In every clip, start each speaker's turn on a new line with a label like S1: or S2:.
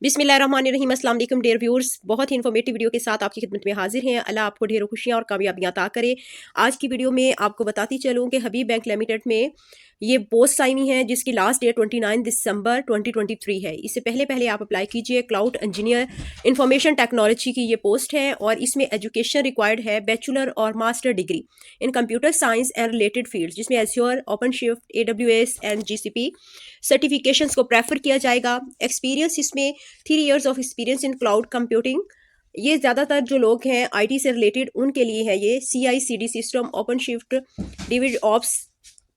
S1: बिस्मिल्लाहिर्रहमानिर्रहीम, अस्सलाम वालेकुम डियर व्यूअर्स। बहुत ही इन्फॉर्मेटिव वीडियो के साथ आपकी खिदमत में हाजिर हैं। अल्लाह आपको ढेरों खुशियां और कामयाबियां अता करे। आज की वीडियो में आपको बताती चलूं कि हबीब बैंक लिमिटेड में ये पोस्ट आई हुई है जिसकी लास्ट डेट 29 दिसंबर 2023 है। इससे पहले आप अप्लाई कीजिए। क्लाउड इंजीनियर इंफॉर्मेशन टेक्नोलॉजी की ये पोस्ट है और इसमें एजुकेशन रिक्वायर्ड है बैचलर और master degree in computer science and related fields, जिसमें Azure, OpenShift, AWS and GCP certifications को प्रेफर किया जाएगा। एक्सपीरियंस इसमें 3 years of experience in cloud computing. ये ज़्यादातर जो लोग हैं IT से रिलेटेड उनके लिए है। ये CI/CD system, OpenShift, DevOps,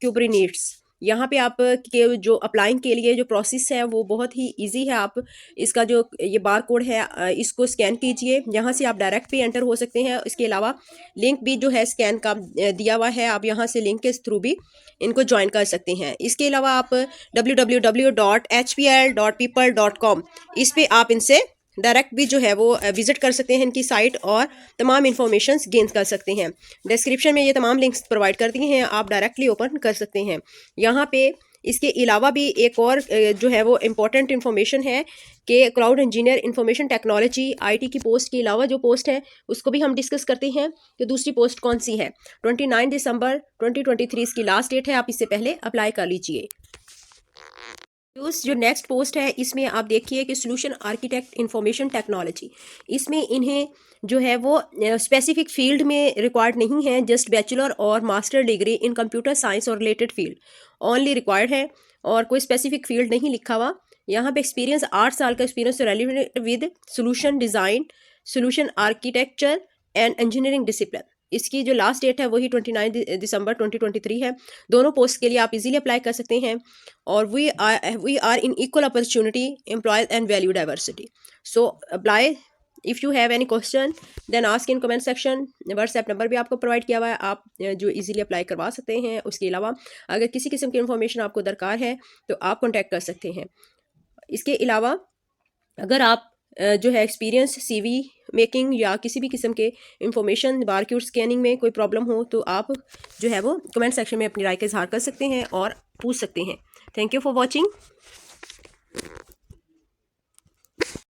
S1: Kubernetes. यहाँ पे आप के जो अप्लाइंग के लिए जो प्रोसेस है वो बहुत ही इजी है। आप इसका जो ये बार कोड है इसको स्कैन कीजिए। यहाँ से आप डायरेक्ट भी एंटर हो सकते हैं। इसके अलावा लिंक भी जो है स्कैन का दिया हुआ है, आप यहाँ से लिंक के थ्रू भी इनको ज्वाइन कर सकते हैं। इसके अलावा आप www.hpl.people.com इस पे आप इनसे डायरेक्ट भी जो है वो विजिट कर सकते हैं इनकी साइट और तमाम इंफॉर्मेशंस गेन कर सकते हैं। डिस्क्रिप्शन में ये तमाम लिंक्स प्रोवाइड कर दिए हैं, आप डायरेक्टली ओपन कर सकते हैं। यहाँ पे इसके अलावा भी एक और जो है वो इम्पोर्टेंट इन्फॉर्मेशन है कि cloud engineer information technology IT की पोस्ट के अलावा जो पोस्ट है उसको भी हम डिस्कस करते हैं कि दूसरी पोस्ट कौन सी है। 29 दिसंबर 2023 इसकी लास्ट डेट है, आप इससे पहले अप्लाई कर लीजिए। जो नेक्स्ट पोस्ट है इसमें आप देखिए कि सोल्यूशन आर्किटेक्ट इंफॉर्मेशन टेक्नोलॉजी, इसमें इन्हें जो है वो स्पेसिफिक फील्ड में रिक्वायर्ड नहीं है, जस्ट बैचलर और master degree in computer science और रिलेटेड फील्ड ओनली रिक्वायर्ड है और कोई स्पेसिफिक फील्ड नहीं लिखा हुआ। यहाँ पे एक्सपीरियंस 8 साल का experience relevant with solution design, solution architecture and engineering discipline. इसकी जो लास्ट डेट है वही 29 दिसंबर 2023 है। दोनों पोस्ट के लिए आप इजीली अप्लाई कर सकते हैं और we are in equal opportunity employers and value diversity. So apply. If you have any question then ask in comment section. WhatsApp number भी आपको प्रोवाइड किया हुआ है, आप जो इजीली अप्लाई करवा सकते हैं। उसके अलावा अगर किसी किस्म की इन्फॉर्मेशन आपको दरकार है तो आप कॉन्टैक्ट कर सकते हैं। इसके अलावा अगर आप जो है एक्सपीरियंस CV मेकिंग या किसी भी किस्म के इंफॉर्मेशन बारकोड स्कैनिंग में कोई प्रॉब्लम हो तो आप जो है वो कमेंट सेक्शन में अपनी राय का इजहार कर सकते हैं और पूछ सकते हैं। Thank you for watching.